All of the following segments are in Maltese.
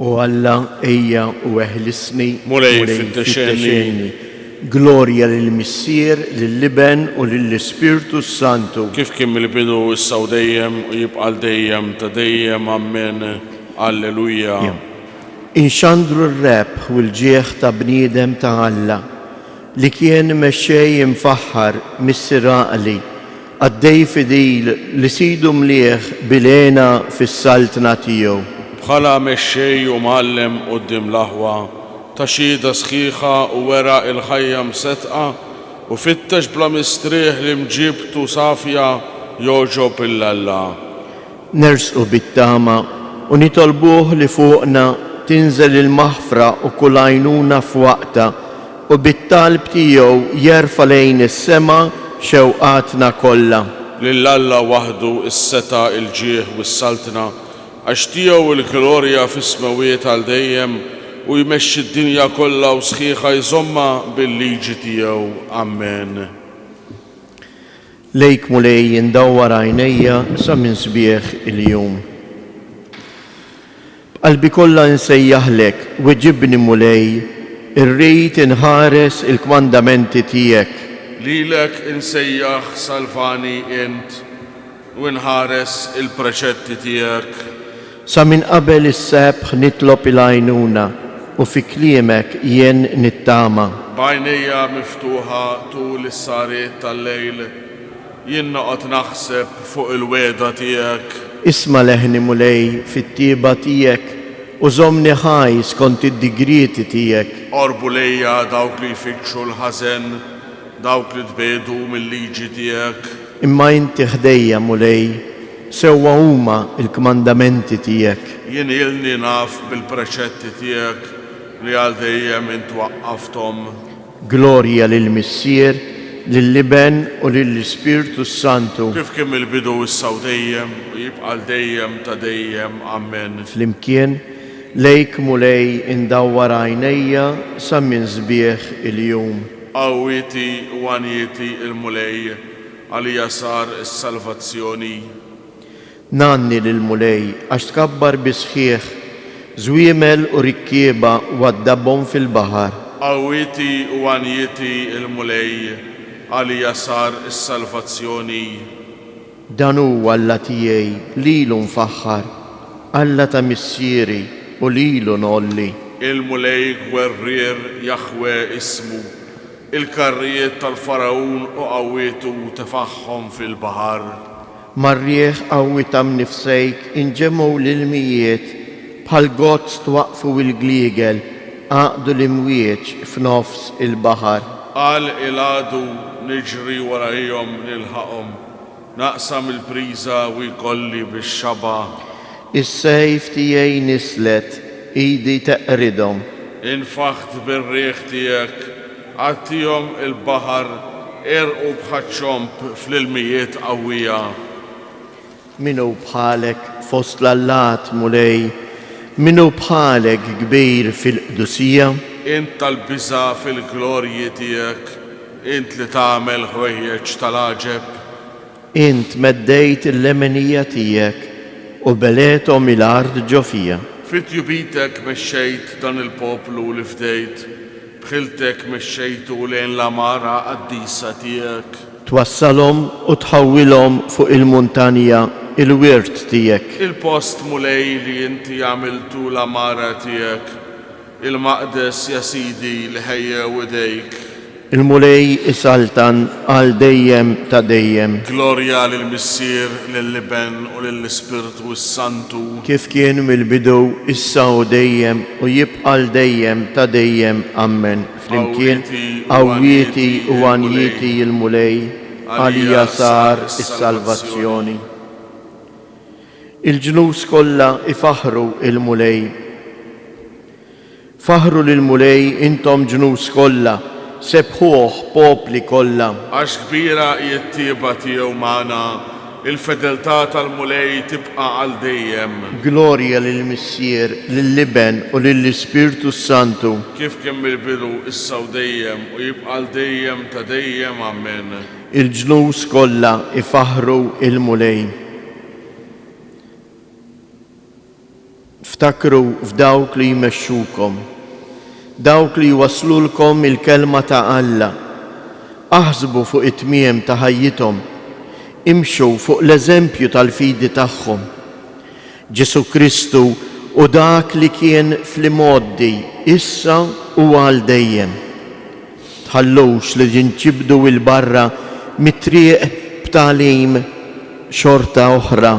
U Alla ejja u eħlisni Mulej fit-texxeni. Glorja lill-Missier, lill-Liben u lill-Ispirtu Santu. Kif kien mill-bidu issa u dejjem u jibqa' dejjem ta' dejjem, amen. Alleluja. Inxandru r-reb u l-ġieħ ta' bniedem ta' Alla li kien mexxej imfaħħar mis-siraqli għaddej fidil li sidu mlieħ bilena fis-saltna tiegħu. Bħala mexxej u mgħallem quddiem l-aħwa ta' xhieda sħiħa u wera il-ħajja msetqa u fittex bla mistrieħ li mġibtu safja joġob il-Alla. Nersqu bit-tama u nitolbuh li fuqna tinżel il-maħfra u kull għajnuna f'waqta u bit-talb tiegħu jerfa' lejn is-sema xewqatna kollha. Lill-Alla waħdu is-seta, il-ġieħ u s-saltna għax tiegħu il-glorja fis-smawiet għal dejjem u jmexxi d-dinja kollha u sħiħa jżomma bil-liġi tiegħu. Amen. Lejk mulej indawwar għajnejja sa minn sbieħ il-jum. B'qalbi kollha nsejjaħlek u ġibni mulej, irrid inħares il-kmandamenti tiegħek. Lilek insejjaħ salvani int u nħares il-preċetti tiegħek. Sa minn qabel is-sebħ nitlob il-għajnuna u fi kliemek jien nittama. Bajnejja miftuħa tul is-sariet tal-lejl jien noqgħod naħseb fuq il-weda tiegħek. Isma' leħni mulej fit-tieba tiegħek u żommni ħaj skont id-digrieti tiegħek. Orbu lejja dawk li jfittxu l-ħażen, dawk li tbedu mill-liġi tiegħek. Imma inti ħdejja mulej, sewwa huma il-kmandamenti tiegħek. Jien ilni naf bil-preċetti tiegħek li għal dejjem int waqqafthom. Glorja lill-Missier, lill-Liben u lill-Ispirtu Santu. Kif kien mill-bidu issa u dejjem u jibqa' dejjem ta' dejjem. Amen. Flimkien lejk mulej indawwar għajnejja sa minn sbieħ il-jum. Qawwieti u għanjieti il-mulej għalija sar is-salvazzjoni. Nanni lill-mulej għax tkabbar bisħieħ, żwiemel u rikkieba u għaddabbhom fil-baħar. Qawwieti u għanjieti il-mulej għalija sar is-salvazzjoni. Dan huwa Alla tiegħi lilu nfaħħar, Alla ta' missieri u lilu nolli. Il-mulej gwerrier Jahwe ismu, il-karrijiet tal-Farawn u qawwietu tefaħħom fil-baħar. Marrieħ qawwitam nifsejk inġemgħu l-ilmijiet bħal gozz twaqfu il-gliegel għaqdu l-imwieġ f'nofs il-baħar. Qal il-għadu niġri warajhom nilħaqhom, naqsam il-priża u jkolli bix-xaba. Is-sejf tiegħi nislet, idi teqridhom. Infaħt bir-riħ tiegħek, għattihom il-baħar erqu bħaċċomp fl-ilmijiet qawwija. Minu bħalek fost l-allat mulej, minu bħalek kbir fil-qdusija. Int tal-biża fil-glorji tiegħek, int li tagħmel ħwejjeġ tal-aġeb. Int meddejt il-lemenija tiegħek u beletom il-ard ġofija. Fit-jubitek mexxejt dan il-poplu li fdejt, bħiltek mexxejtu lejn l-amara qaddisa tiegħek. Twassalhom u tħawwilhom fuq il-muntanja il-wirt tiegħek. Il-post mulej li inti għamiltu l-amara tiegħek, il-maqdes ja Sidi li ħejjew idejk. Il-mulej isaltan għal dejjem ta' dejjem. Glorja lill-Missier, lill-Liben u lill-Ispirtu Santu. Kif kien mill-bidu issa u dejjem u jibqa' dejjem ta' dejjem. Amen. Flimkien qawwieti u għanjieti il-mulej għalija sar is-salvazzjoni. Il-ġnus kollha ifaħru il-mulej. Faħru lill-mulej intom ġnus kollha, sebħuh popli kollha. Għax kbira jittieba tiegħu magħna, il-fedeltà tal-mulej tibqa' għal dejjem. Glorja lill-Missier, lill-Liben u lill-Ispirtu Santu. Kif kien mill-bidu issa u dejjem u jibqa' għal dejjem ta' dejjem. Amen. Il-ġnus kollha ifaħru il-mulej. Ftakru f'dawk li jmexxukom, dawk li jwaslulkom il-kelma ta' Alla. Aħsbu fuq it-tmiem ta' ħajjithom, imxu fuq l-eżempju tal-fidi tagħhom. Ġesu Kristu u dak li kien fl-imoddi issa u għal dejjem. Tħallux li ġinċibdu il-barra mit-triq b'talim xorta oħra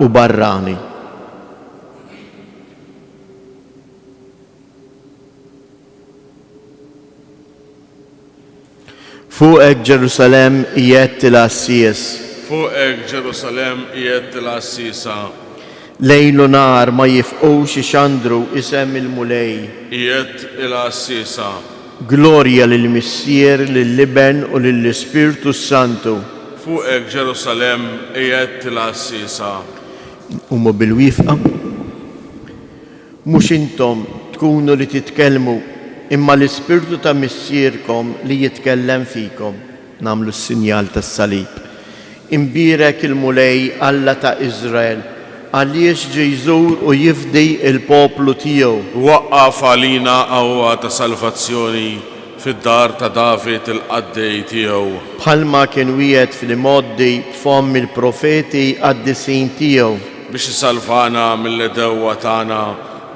u barrani. Fuqek Ġerusalem qiegħed il-Assis. Fuqek Ġerusalem qiegħed il-Assisa. Lejl u nar ma jifqux ixandru isem il-mulej. Qiegħed il-Assisa. Glorja lill-Missier, lill-Liben u lill-Ispirtu Santu. Fuqek Ġerusalem qiegħed il-Assisa. Umu bil-wifqa. Mhux intom tkunu li titkellmu, imma l-Ispirtu ta' Missierkom li jitkellem fikom. Namlu s-sinjal tas-salib. Imbirek il-mulej Alla ta' Izrael, għaliex ġej jżur u jifdi il-poplu tiegħu. Waqqaf għalina qawwa ta' salvazzjoni fid-dar ta' David il-qaddej tiegħu. Bħalma kien wieħed fil-modi tfom il-profeti għad-disin tiegħu. Biex isalvana mill-edewwa tagħna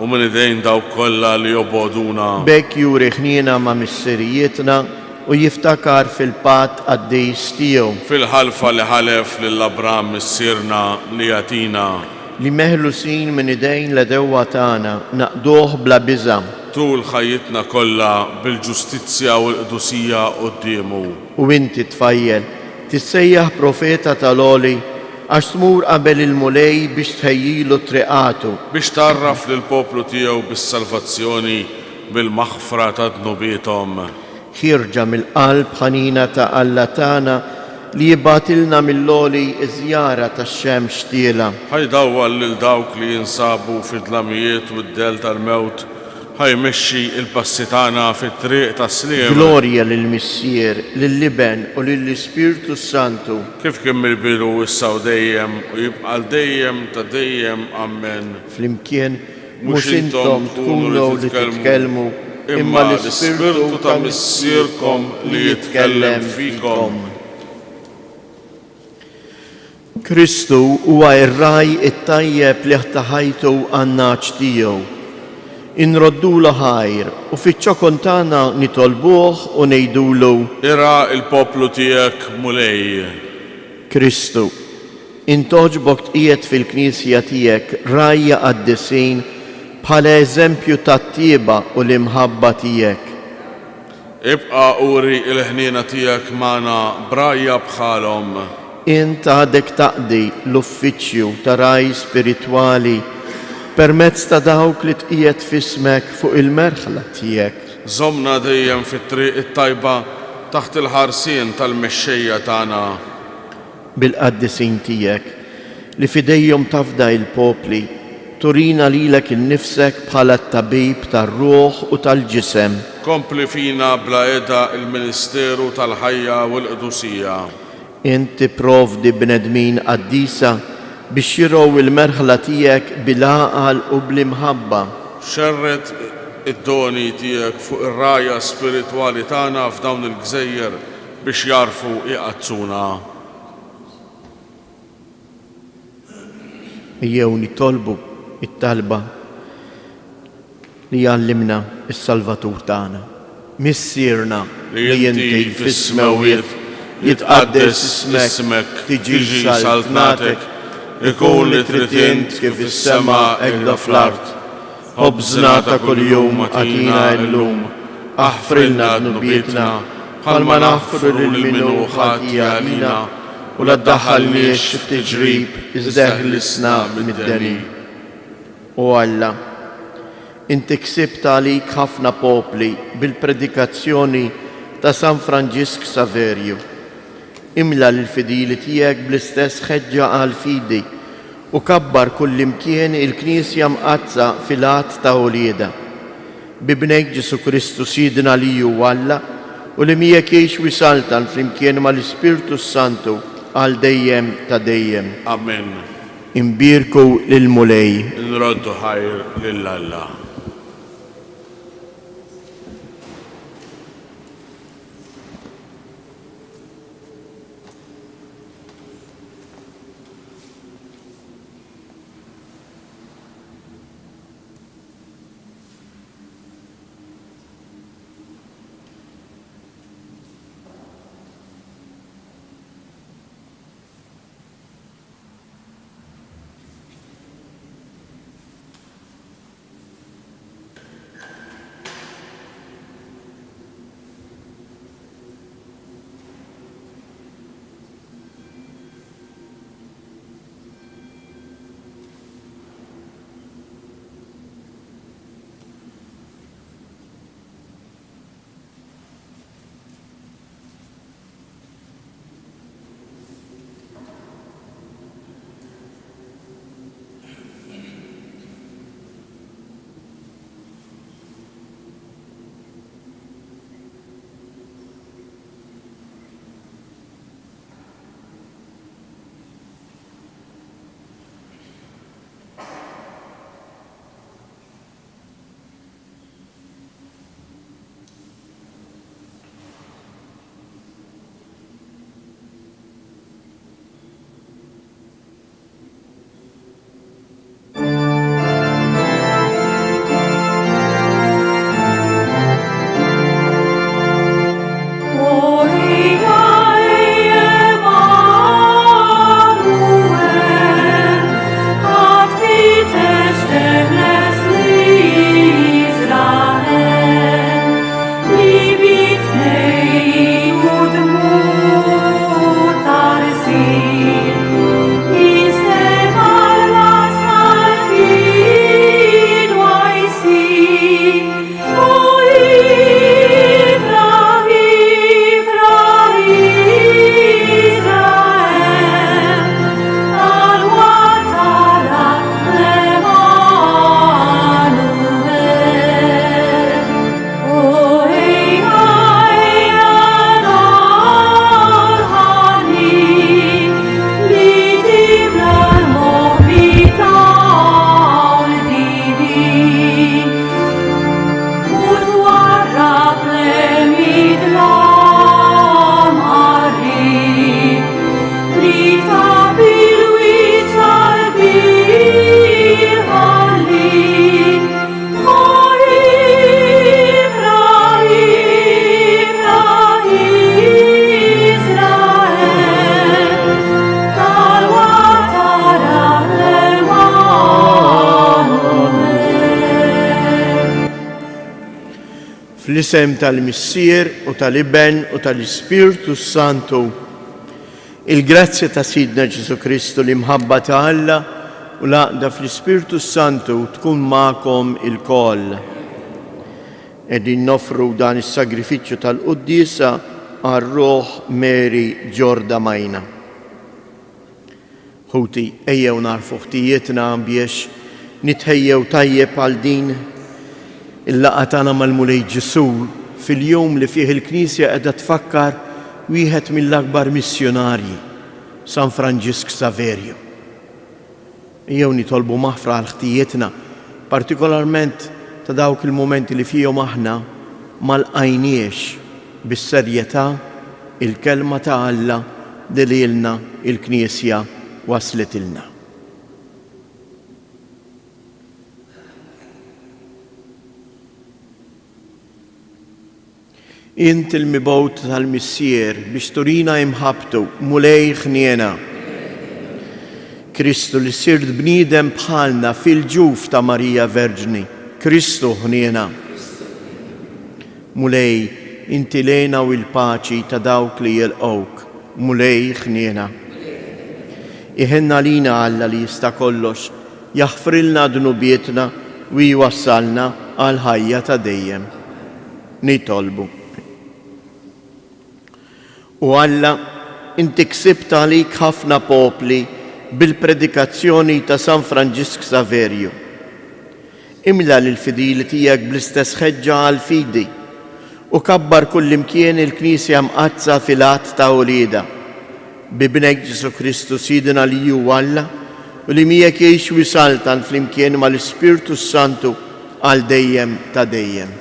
u minn idejn dawk kollha li joboduna. Bekk juri ħniena ma' misserijietna u jiftakar fil-pat għaddejs tiegħu. Fil-ħalfa li ħalef lill-Abram missierna li jatina. Li meħlusin minn idejn l-edewwa tagħna naqduh bla biża'. Tul ħajjitna kollha bil-ġustizzja u l-qdusija qudiemu. U inti tfajjel tissejjaħ profeta tal-oli għax tmur qabel il-mulej biex tħejjilu triqatu. Biex tarraf lill-poplu tiegħu bis-salvazzjoni bil-maħfra ta' dnubietom. Ħirġa mill-qalb ħanina ta' Alla tagħna li jibbatilna mill-loli żjara tax-xemx tiela. Ħajdawwal lil dawk li jinsabu fid-dlamijiet u d-del tal-mewt, ħajmexxi il-passi tagħna fit-triq tas-sliem. Glorja lill-Missier, lill-Liben u lill-Ispirtu Santu. Kif kien mill-bidu issa u dejjem u jibqa' dejjem ta' dejjem. Amen. Flimkien mhux intom tkunu li titkellmu, imma l-Ispirtu ta' Missierkom li jitkellem fikom. Kristu huwa r-raj it-tajjeb li ħtaħajtu għan-naċ tiegħu. Inroddu ħajr u fiċ-ċokon tagħna nitolbuh u ngħidulu: Ira il-poplu tiegħek mulej. Kristu, intoġbok tqiegħed fil-Knisja tiegħek rajja qaddisin bħala eżempju tat-tieba u l-imħabba tiegħek. Ibqa' uri l-ħniena tiegħek magħna brajja bħalhom. Int għadek taqdi l-uffiċċju ta' raj spiritwali permezz ta' dawk li tqiegħed fismek fuq il-merħla tiegħek. Żommna dejjem fit-triq it-tajba taħt il-ħarsien tal-mexxejja tagħna. Bil-qaddisin tiegħek li fidejhom tafda il-popli, turina lilek innifsek bħala t-tabib tar-ruħ u tal-ġisem. Kompli fina bla eda il-Ministeru tal-ħajja u l-qdusija. Inti provdi bnedmin qaddisa biex jirow il-merħla tiegħek bil-għaqal u bl-imħabba. Xerret id-doni tiegħek fuq ir-rajja spiritwali tagħna f'dawn il-gżejjer biex jarfu iqazzuna. Ejjew nitolbu it-talba li jgħallimna is-Salvatur tagħna. Missierna li inti fis-smawiet jitqaddes ismek, tiġi saltnatek, ikun li trid int kif is-sema hekk fl-art. Ħobżna ta' kuljum atina llum, aħfrilna dnubietna bħalma naħfru lil minnu ħatija għalina u la ddaħħalniex f'tiġrib iżda ħlisna mid-deni. O Alla, inti ksibt għalik ħafna popli bil-predikazzjoni ta' San Franġisk Saverju. Imla l-fidili tiegħek bl-istess ħeġġa għal fidi u kabbar kullimkien il-Knisja mqazza fil-att ta' Olieda. Bibnejk Ġesu Kristu Sidna li hu Alla u li miegħek jgħix wisaltan flimkien mal-Ispirtu Santu għal dejjem ta' dejjem. Amen. imbirku lil-mulej. nroddu ħajr lil Alla. Fl-isem tal-Missier u tal-Iben u tal-Ispirtu Santu, il-grazzja ta' Sidna Ġesu Kristu li mħabba ta' Alla u laqda fl-Ispirtu Santu tkun ma'kom il-koll. Edin nofru dan is-sagrifiċċju tal-Quddisa għar-Ruħ Mary Ġorda Majna. Ħuti ejjew narfu ħtijietna biex nitħejjew tajjeb għal din il-laqa tagħna mal-Mulej Ġesu fil-jum li fih il-Knisja qiegħda tfakkar wieħed mill-akbar missjonarji, San Franġisk Saverio. Ejjew nitolbu maħfra għal ħtijietna, partikolarment ta' dawk il-momenti li fihom aħna ma lqajniex bis-serjetà il-kelma ta' Alla li lilna il-Knisja waslet ilna. Int il-mibgħut tal-Missier biex turina imħabtu mulej ħniena. Kristu li sirt bniedem bħalna fil-ġuf ta' Marija Verġni, Kristu ħniena. Mulej inti lejna u l-paċi ta' dawk li jelqgħuk, mulej ħniena. Iħenna lina Alla li jista' kollox, jaħfrilna dnubietna u jwassalna għal ħajja ta' dejjem. Nitolbu. U Alla, inti ksibt għalik ħafna popli bil-predikazzjoni ta' San Franġisk Saverio. Imla l-fidili tiegħek bl-istess ħeġġa għal-fidi u kabbar kullimkien il-Knisja mqazza fil-att ta' Ulida. Bibnek Ġesu Kristu Sidna li ju Alla u li miegħek jgħix u jsaltan flimkien mal-Ispirtu Santu għal dejjem ta' dejjem.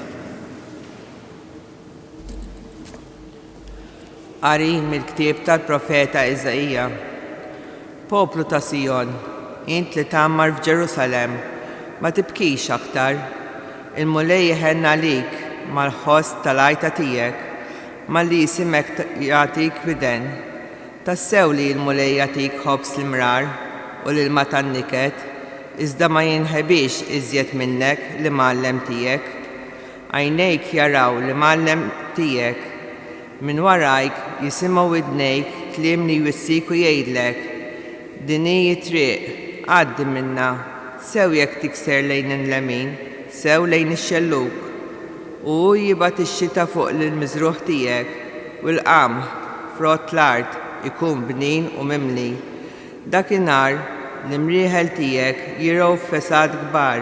Qari mill-ktieb tal-profeta Iżajija. Poplu ta' Sion, int li tammar f'Ġerusalem, ma tibkix aktar, il-mulej jeħenna lik mal-ħoss tal-għajta tiegħek, mal-li jisimek jagħtik biden. Tassew li l-mulej jagħtik ħobs l-imrar u l-ilma tan-niket, iżda ma jinħebix iżjed minnek li mallem tiegħek. Għajnejk jaraw li mallem tiegħek, min warajk jisimgħu widnejk kliem li jwissik u jgħidlek, dinji triq, għaddi minna, sew jekk tikser lejn il-lemin, sew lejn ix-xelluk, u jibat ix-xita fuq l-miżruħ tiegħek, u l-qamħ frott l-art ikun bnin u mimli. Dakinhar l-imrieħel tiegħek jiraw fesad kbar,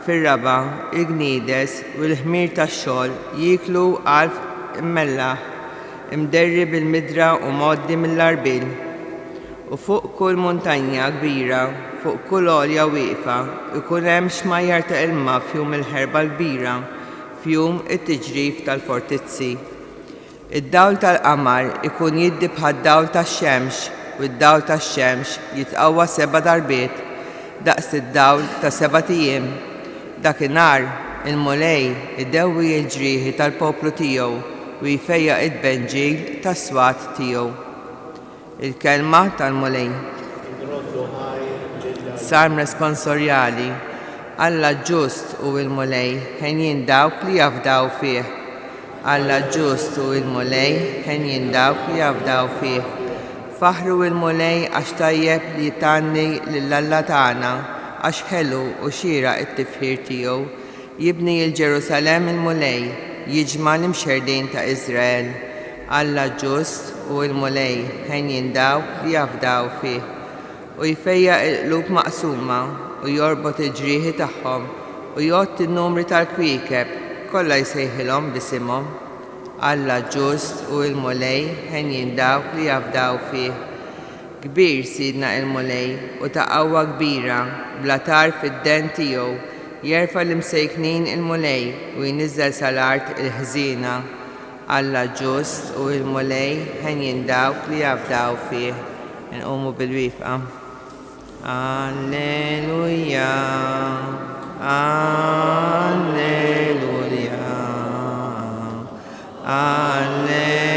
fir-raba il-gniedes u l-ħmir tax-xogħol jiklu għalf immellaħ, imderri bil-midra u moddi mill-arbil. U fuq kull montanja kbira, fuq kull għolja wieqfa, ikun hemm xmajjar ta' ilma fjum il-ħerba l-kbira, fjum it-tiġrif tal-fortizzi. Id-dawl tal-qamar ikun jiddi bħad-dawl tax-xemx, u d-dawl tax-xemx jitqawwa 7 darbiet, daqs id-dawl ta' 7 tiem. Dakinhar il-mulej idewwi l-ġrieħi tal-poplu tiegħu u jfejja id-benġil tas-swat tiegħu. Il-kelma tal-mulej. Salm responsorjali. Alla ġust u il-mulej ħenjin dawk li jafdaw fih. Alla ġust u il-mulej ħenjin dawk li jafdaw fih. Faħru il-mulej għax tajjeb li tanni lill-Alla tagħna, għax ħelu u xira it-tifħir tiegħu. Jibni il-Ġerusalem il-mulej, jiġma l-imxerdin ta' Izrael. Alla ġust u il-mulej ħenjin dawk li jafdaw fih. U jfejja il-qlub maqsuma u jorbot il-ġrieħi tagħhom u jgħod il-numri tal-kwiekeb kollha jsejħilhom bisimhom. Alla ġust u il-mulej ħenjin dawk li jafdaw fih. Kbir sidna il-mulej u ta' qawwa kbira bla tar fid-den tiegħu, jerfa' l-imsejknin il-mulej u jniżżel sal-art il-ħżiena. Alla ġust u il-mulej ħenjin dawk li jafdaw fih. Nqumu bil-wifqa. Alleluja, alleluja, alleluja.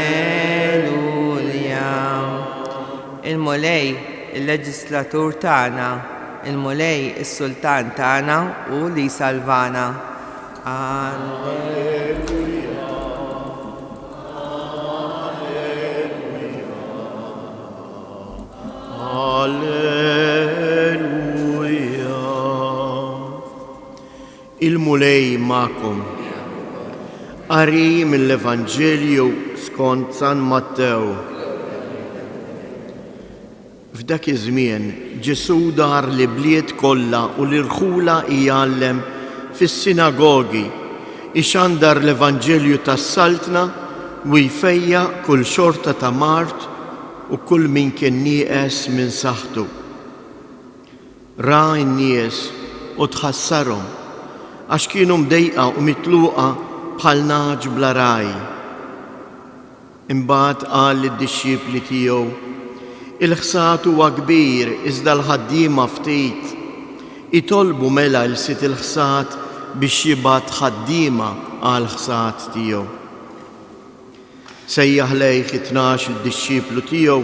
Il-mulej, il-leġislatur tagħna, il-mulej, is-sultan tagħna u li salvana. Alleluja. Alleluja. Il-mulej ma'kom. Qari mill-Evanġelju skont San Mattew. F'dak iż-żmien Ġesu dar li bliet kollha u l-irħula jgħallem fis-sinagogi, ixandar l-Evanġelju tas-saltna u jfejja kull xorta ta' Mart u kull min kien nieqes minn saħħtu. Ra n-nies u tħassarhom għax kienu mdejqa u mitluqa bħal naġ bla raj. Imbagħad qal lid-dixxipli tiegħu, il-ħsat huwa kbir iżda l-ħaddiema ftit. Itolbu mela l-sit il-ħsat biex jibgħat ħaddiema għal ħsat tiegħu. Sejjaħ lejh 12 il-dixxiplu tiegħu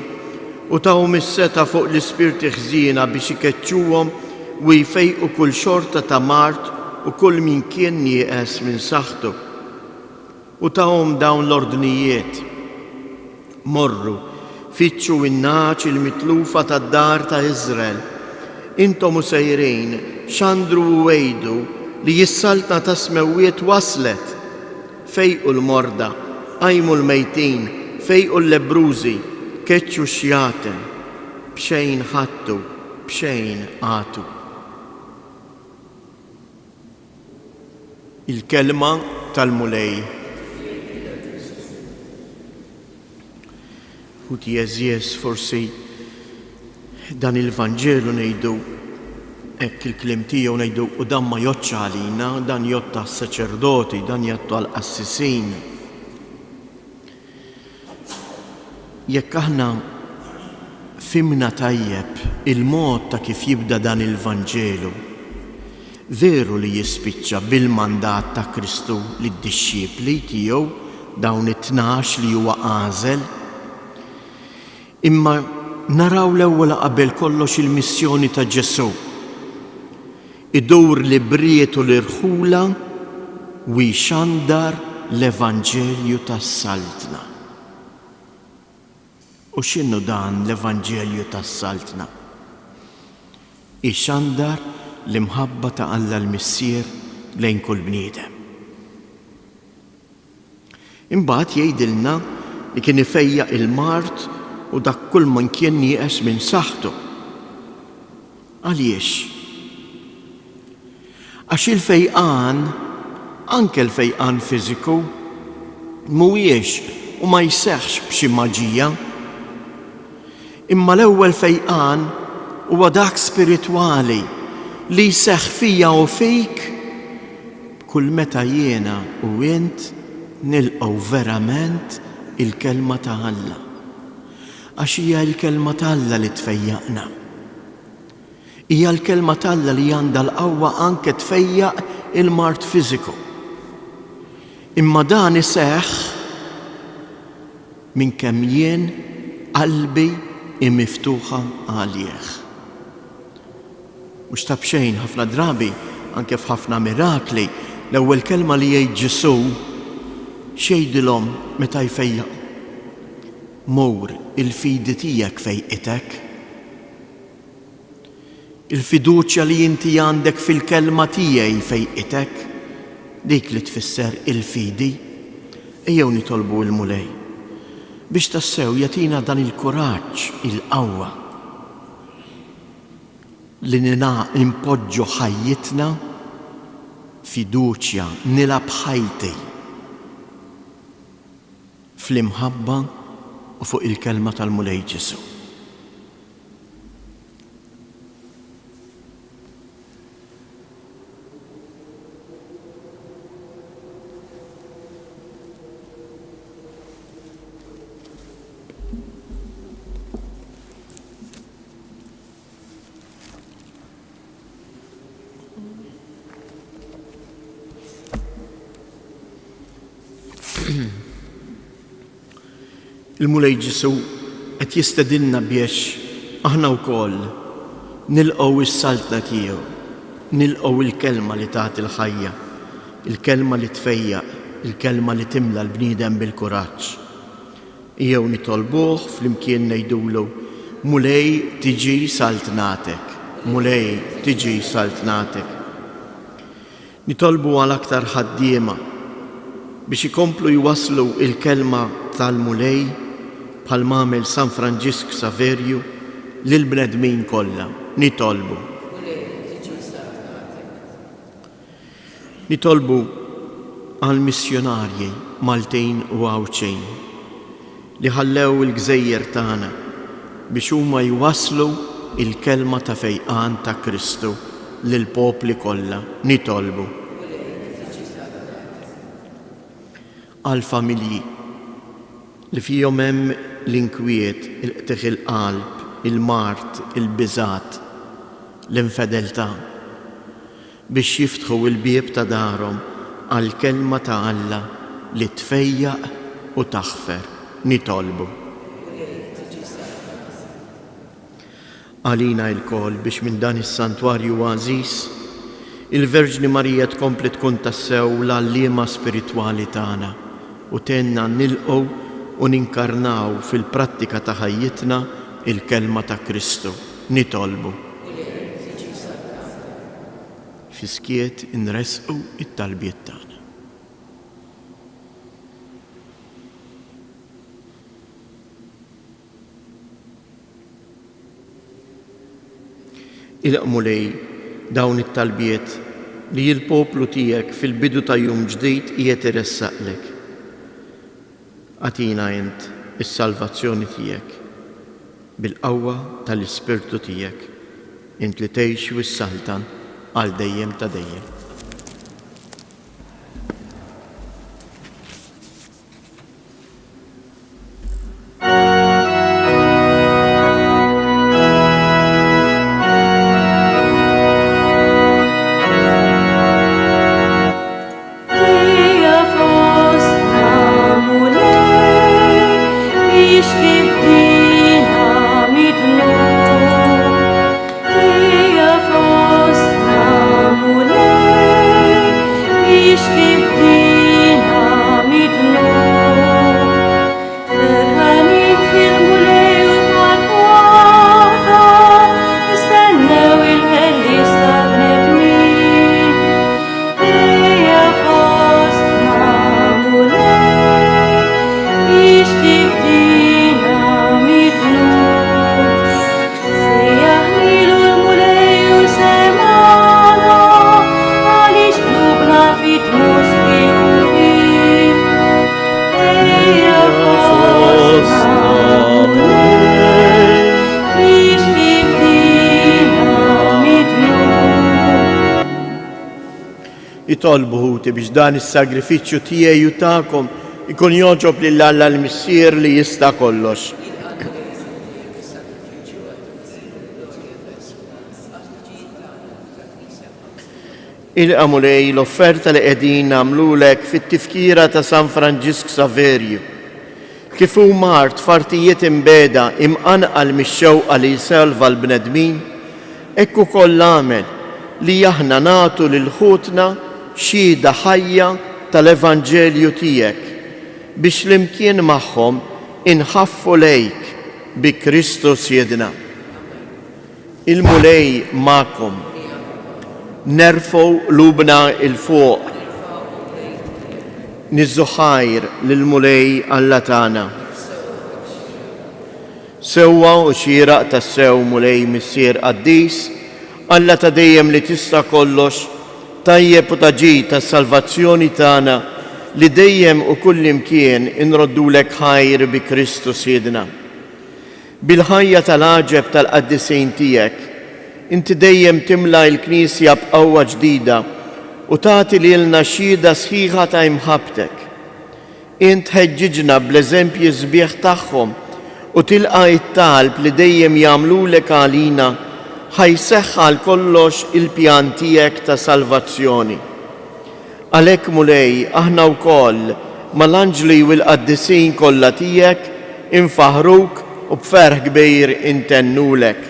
u tawhom is-seta fuq l-ispirti ħżiena biex ikeċċuhom u jfejqu kull xorta ta' Mart u kull min kien nieqes minn saħħtu. U tawhom dawn l-ordnijiet. Morru, fittxu in-naċ il-mitlufa tad-dar ta' Iżrael. Intom u sejrin xandru u wejdu li jissaltna ta' smewwiet waslet. Fejqu l-morda, qajmu l-mejtin, fejqu l-lebrużi, keċċu xjaten, bxejn ħattu, bxejn għatu. Il-kelma tal-mulej. U tijeżjes forsi dan il-Vanġelu ngħidu Ekk il-klim tiegħu ngħidu u dan ma jgħodx għalina, dan jgħod tas-saċerdoti, dan jgħod għall-qassisin. Jekk aħna fimna tajjeb il-mod ta' kif jibda dan il-Vanġelu, veru li jispiċċa bil-mandat ta' Kristu lid-dixxiepli tiegħu dawn it-tnax li huwa għażel, imma naraw l-ewwel qabel kollox il-missjoni ta' Ġesu. Idur li brietu l-irħula u jxandar l-Evanġelju tas-Saltna. U x'inhu dan l-Evanġelju tas-Saltna? Ixxandar l-imħabba ta' Alla l-Missier lejn kull bniedem. Imbagħad jgħidilna li kien ifejjaq il-mart u dak kull man kien nieqes minn saħħtu. Għaliex? Għax il-fejqan, anke l-fejqan fiżiku, mhuwiex u ma jseħħx b'xi maġija, imma l-ewwel fejqan huwa dak spiritwali li jseħħ fija u fik kull meta jiena u int nilqgħu verament il-kelma ta' Alla. Għax hija l-kelma ta' Alla li tfejjaqna. Hija l-kelma ta' Alla li għandha l-qawwa anke tfejjaq il-mart fiżiku. Imma dan iseħħ minn kemm jien qalbi miftuħa għalih. Mhux ta' bxejn ħafna drabi, anke f'ħafna mirakli, l-ewwel kelma li jgħid Ġesu xejdilhom meta jfejjaq. Mur il-fidi tiegħek fejqitek. Il-fiduċja li inti għandek fil-kelma tiegħi fejqitek, dik li tfisser il-fidi, ejjew nitolbu l-mulej biex tassew jagħtina dan il-kuraġġ, il-qawwa li nimpoġġu ħajjitna fiduċja nilab ħajti fl-imħabba u fuq il-kelma tal-mulej Ġesu. Il-mulej Ġesu qed jistedilna biex aħna wkoll nilqgħu is-saltna tiegħu, nilqgħu il-kelma li tagħti l-ħajja, il-kelma li tfejjaq, il-kelma li timla l-bniedem bil-kuraġġ. Jew nitolbuh flimkien ngħidulu mulej tiġi saltnatek, mulej tiġi saltnatek. Nitolbu għal aktar ħaddiema biex ikomplu jwaslu il-kelma tal-mulej bħal m'għamel San Franġisk Saverju lil bnedmin kollha. Nitolbu. Nitolbu għal missjonarji Maltin u Għawċejn li ħallew il-gżejjer tagħna biex huma jwaslu il-kelma ta' fejqan ta' Kristu lil popli kollha. Nitolbu. Għal familji li fihom hemm l-inkwiet, il-qteħ il-qalb, il-mart, il-biżat, l-infedeltà biex jiftħu il-bieb ta' darhom għal kelma ta' Alla li tfejjaq u taħfer. Nitolbu. Għalina l-kol biex minn dan is-santwarju għażiż il-Verġni Marija tkompli tkun tassew l-għalliema spiritwali tagħna u tenna nilqgħu u ninkarnaw fil-prattika ta' ħajjitna il-kelma ta' Kristu. Nitolbu. Fiskiet inresqu it-talbiet tagħna. Ilqmu lej dawn it-talbiet li l-poplu tiegħek fil-bidu ta' jum ġdid qiegħed iressaqlek. Għatina int is-salvazzjoni tiegħek bil-qawwa tal-Ispirtu tiegħek int li tgħix wis-saltan għal dejjem ta' dejjem. Jitolbu ħuti biex dan is-sagrifiċċju tiegħi u tagħkom ikun joġob lil Alla l-Missier li jista' kollox. Ilqamu lej l-offerta li qegħdin nagħmlulek fit-tifkira ta' San Franġisk Saverju. Kif hu mart fartijiet imbeda imqanqal mix-xewqa li jselva l-bnedmin, hekk ukoll għamel li aħna nagħtu lil ħutna xhieda ħajja tal-Evanġelju tiegħek biex flimkien magħhom inħaffu lejk bi Kristus Jedna. Il-mulej magħkom, nerfgħu lubna il-fuq, niżżu ħajr lill-mulej Alla tagħna. Sewwa u xieraq tas-sew mulej Missier Qaddis, Alla ta' dejjem li tista' kollox, tajjeb u taġid tas-salvazzjoni tagħna li dejjem u kullimkien inroddulek ħajr bi Kristus Jedna. Bil-ħajja tal-għaġeb tal-qaddisin tiegħek, inti dejjem timla l-Knisja b'qawwa ġdida u tagħti lilna xhieda sħiħa ta' imħabbtek. Int ħeġġiġna bl-eżempji sbieħ tagħhom u tilqa' it-talb li dejjem jagħmlulek għalina ħajseħħ għal kollox il-pjan tiegħek ta' salvazzjoni. Għalhekk mulej aħna wkoll mal-anġli u l-qaddisin kollha tiegħek infaħruk u b'ferħ kbir intennulek.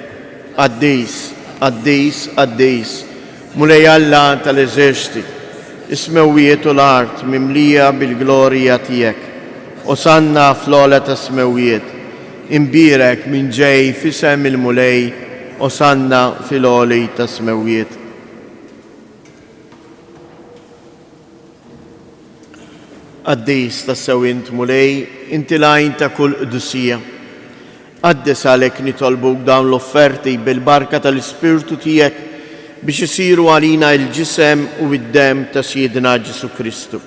Qaddis, qaddis, qaddis, mulej Alla tal-eżerċiti, is-smewwiet u l-art mimlija bil-glorja tiegħek. Osanna fl-ogħla ta' smewwiet, imbirek minn ġej f'isem il-mulej, Osanna fil-għoli ta' smewwiet. Qaddis ta' sewint mulej, inti lajn ta' kull qdusija. Qaddis għalhekk nitolbuk dawn l-offerti bil-barka tal-Ispirtu tiegħek biex isiru għalina l-ġisem u d-dem ta' Siedna Ġesu Kristu,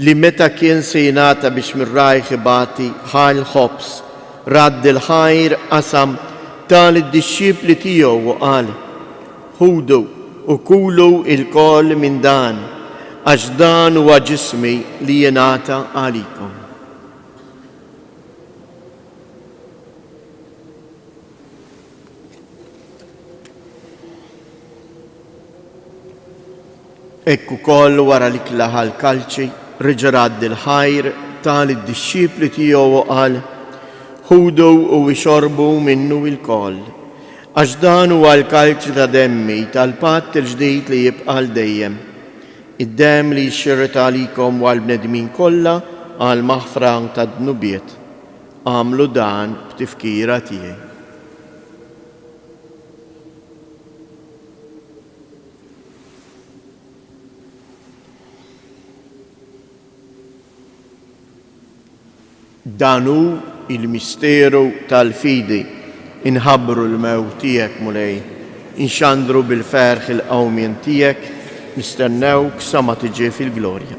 li meta kien se jingħata biex mir-rajħ ibati ħal ħobs, radd il-ħajr qasam tal-disċipli tiegħu u qal: ħudu u kulu il-koll minn dan, għax dan huwa ġismi li jingħata għalikom. Ekk ukoll wara li klaħa l-kalċi reġa' radd il-ħajr tal-disċipli tiegħu u qal: ħudu u ixorbu minnu il-koll, għax dan huwa l-kalċi ta' demmi tal-patt il-ġdid li jibqa' l dejjem. Id-dem li jxirret għalikom u għall-bnedmin kollha għal maħfra ta' dnubiet. Għamlu dan b'tifkira tiegħi. Danu il-misteru tal-fidi, inħabbru l-mewt tiegħek mulej, inxandru bil-ferħ il-qawmien tiegħek, nistennewk sa ma tiġi fil-glorja.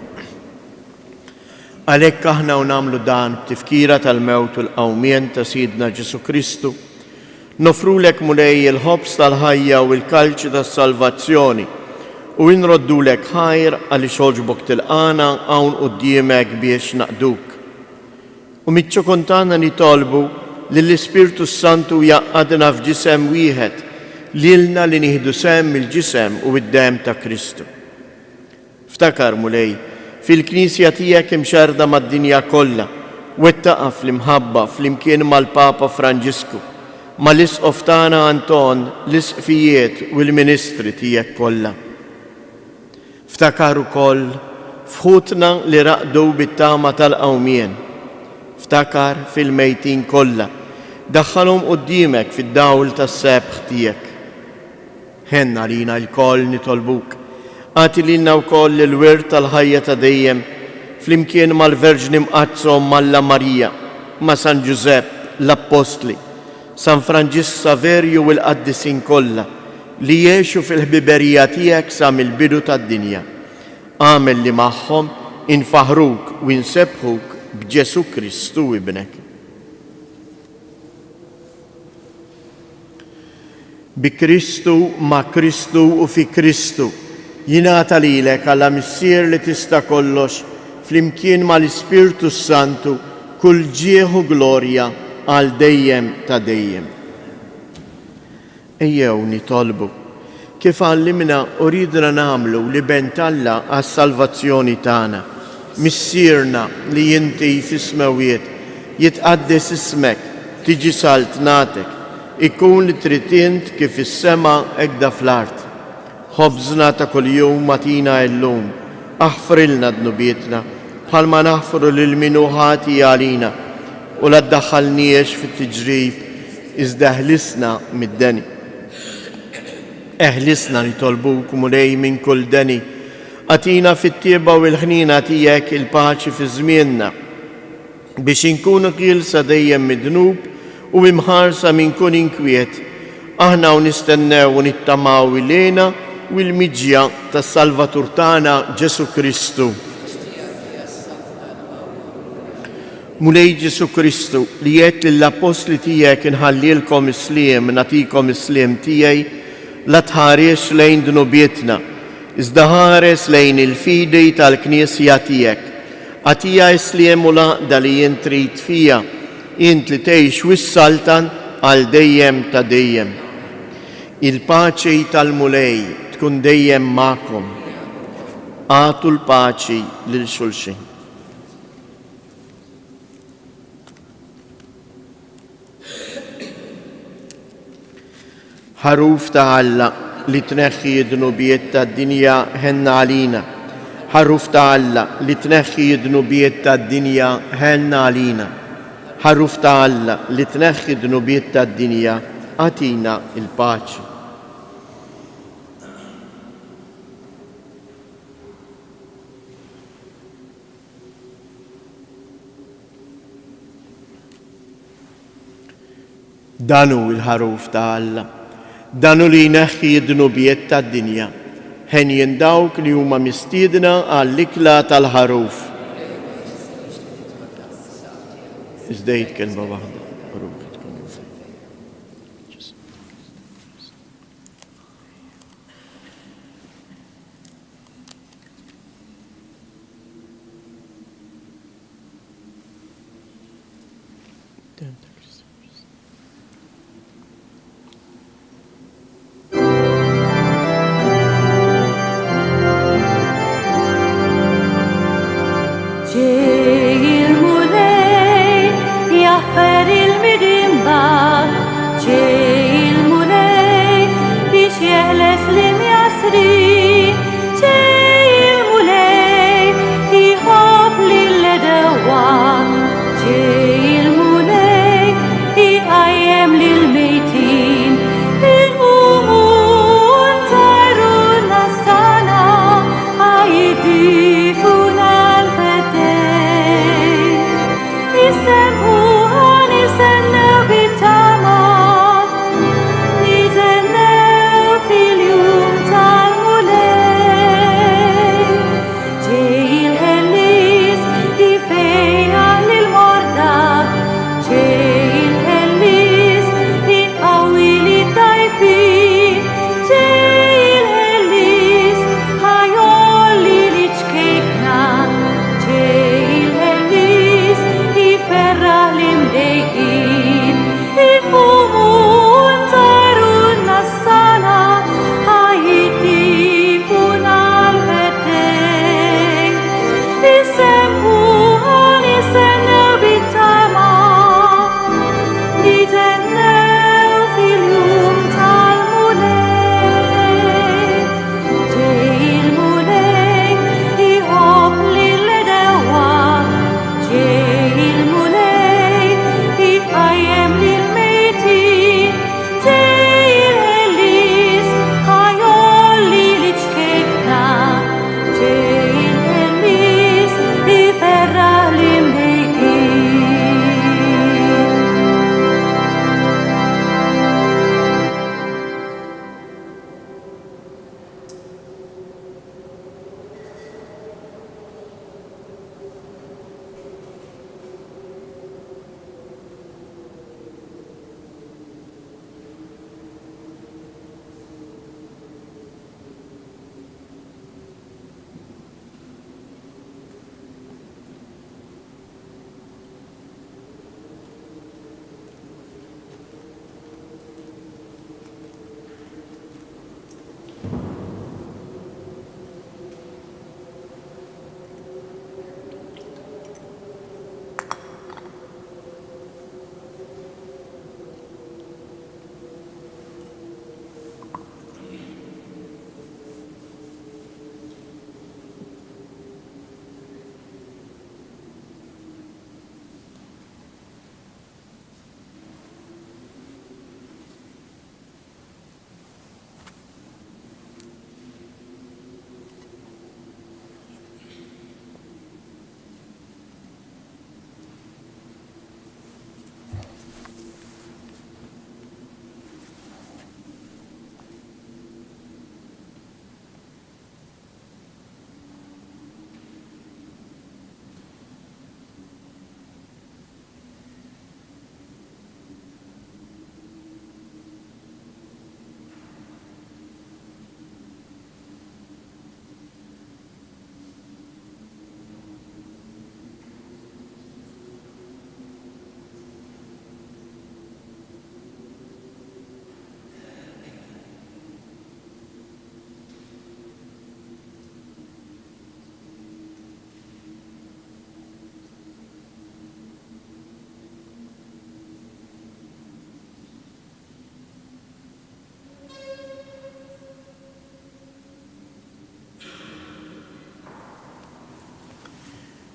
Għalhekk aħna nagħmlu dan b'tifkira tal-mewt u l-qawmien ta' Siedna Ġesu Kristu, nofrulek mulej il-ħobs tal-ħajja u l-kalċi tas-salvazzjoni u nroddulek ħajr għaliex oġbok tilqana hawn quddiemek biex naqduk. U miċ-ċokontana nitolbu li l-Ispirtu Santu jaqqadna f'ġisem wieħed lilna li nieħdu semm il-ġisem u id-dem ta' Kristu. Ftakar mulej, fil-Knisja tiegħek imxarda mad-dinja kollha, wettaqa fl-imħabba fl-imkien mal-Papa Franġisku, mal-isqof tagħna Anton, l-isqfijiet u l-ministri tiegħek kollha. Ftakar ukoll fħutna li raqdu bit-tama tal-qawmien. Ftakar fil-mejtin kollha, daħħalhom quddiemek fid-dawl tas-sebħ tiegħek. Ħenna lina l-koll nitolbuk, għati lilna wkoll il-wirt tal-ħajja ta' dejjem flimkien mal-Verġni Mqazzom Malla Marija, ma' San Giuseppe, l-Apostli, San Franġisk Saverju u l-qaddisin kollha li jgħixu fil-ħbiberija tiegħek sa mill-bidu tad-dinja. Għamel li magħhom infaħruk u insebħuk b'Ġesu Kristu ibnek. Bi Kristu, ma' Kristu u fi Kristu jingħata lilek għalla missier li tista' kollox flimkien mal-Ispirtu Santu kull ġieħ u glorja għal dejjem ta' dejjem. Ejjew nitolbu kif għallimna u ridna nagħmlu li bentalla għas-salvazzjoni tagħna. Missierna li inti fis-smawiet jitqaddes ismek, tiġi salt natek, ikun li trid int kif is-sema hekk fl-art. Ħobżna ta' kuljum matina llum, aħfrilna dnubietna bħalma naħfru lil minu ħati għalina u la ddaħħalniex fit-tiġrib iżda ħlisna mid-deni. Eħlisna nitolbuk mulej minn kull deni, għatina fit-tieba u l-ħnina tiegħek il-paċi fi żmienna biex inkunu qielsa dejjem mid-dnub u imħarsa minn kun inkwiet, aħna u nistennew u nittamaw ilejna u l-miġja tas-Salvatur tagħna Ġesu Kristu. Mulej Ġesu Kristu li jgħid lill-apostli tiegħek inħallilkom isliem, nagħtikom isliem tiegħi, la tħares lejn dnubietna, iżda ħares lejn il-fidi tal-Knisja tiegħek. Għatija isliem u laqda li jien trid fija, int li tgħix wis-saltan għal dejjem ta' dejjem. Il-paċi tal-mulej tkun dejjem magħkom. Għatu l-paċi lil xulxin. Ħaruf ta' Alla li tneħħi d-dnubiet tad-dinja ħenna għalina. Ħaruf ta' Alla li tneħħi d-dnubiet tad-dinja ħenna għalina. Ħaruf ta' Alla li tneħħi d-dnubiet tad-dinja għatina il-paċi. Danu il-ħaruf ta' Alla, danu li jneħħi d-dnubiet tad-dinja, ħen jindawk li huma mistiedna għall-ikla tal-ħaruf. Iżdejt kelma waħda. Ġej il-mulej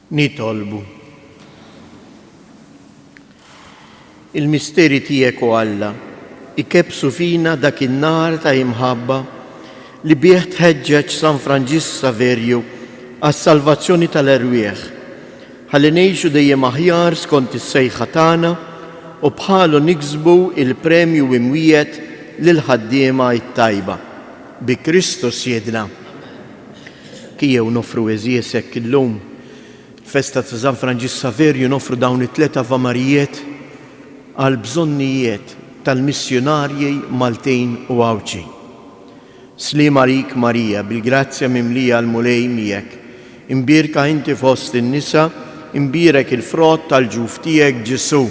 Nitolbu. Il-misteri tiegħek u Alla ikebsu fina dak in-nar ta' imħabba li bih tħeġġeġ San Franġisk Saverju għas-salvazzjoni tal-erwieħ, ħalli ngħixu dejjem aħjar skont is-sejħa tagħna u bħalu niksbu il-premju imwiet lil ħaddiema t-tajba. Bi Kristus jedna. Kijjew nofru eżiesek illum festa ta' San Franġisk Saverju nofru dawn it-tlet avamarijiet għal bżonnijiet tal-missjonarji Maltin u Għawċi. Slima lik Marija, bil-grazzja mimlija l-mulej miegħek, imbirka inti fost in-nisa, imbirek il-frott tal-ġuf tiegħek Ġesu.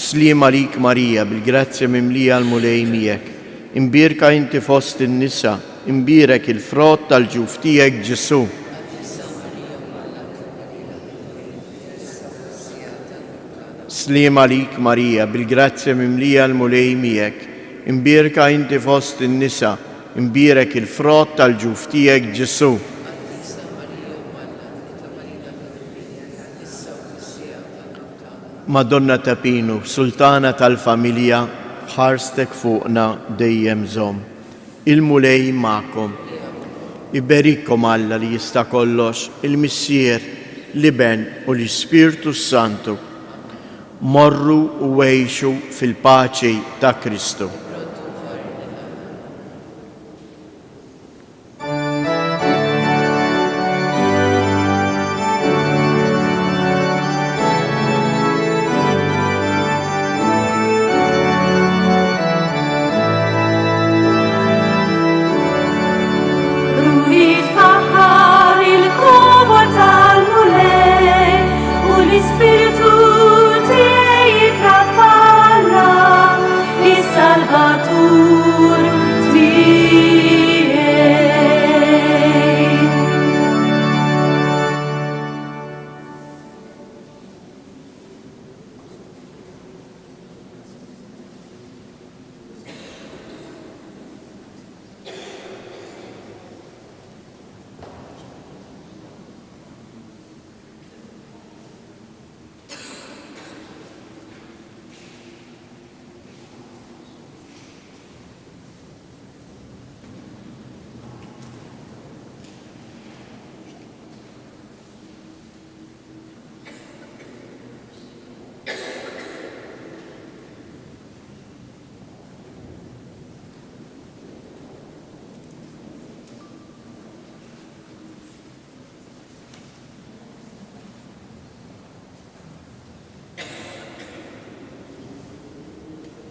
Slima lik Marija, bil-grazzja mimlija l-mulej miegħek, imbirka inti fost in-nisa, imbirek il-frott tal-ġuf tiegħek Ġesu. Slima lik Marija, bil-grazzja mimlija l-mulej miegħek, imbirka inti fost in-nisa, imbirek il-frott tal-ġuf tiegħek Ġesu. Madonna ta' Pinu, Sultana tal-familja, ħarstek fuqna dejjem żomm. Il-mulej magħkom. Iberikkom Alla li jista' kollox, il-Missier, l-Iben u l-Ispirtu Santu. Morru u għejxu fil-paċi ta' Kristu.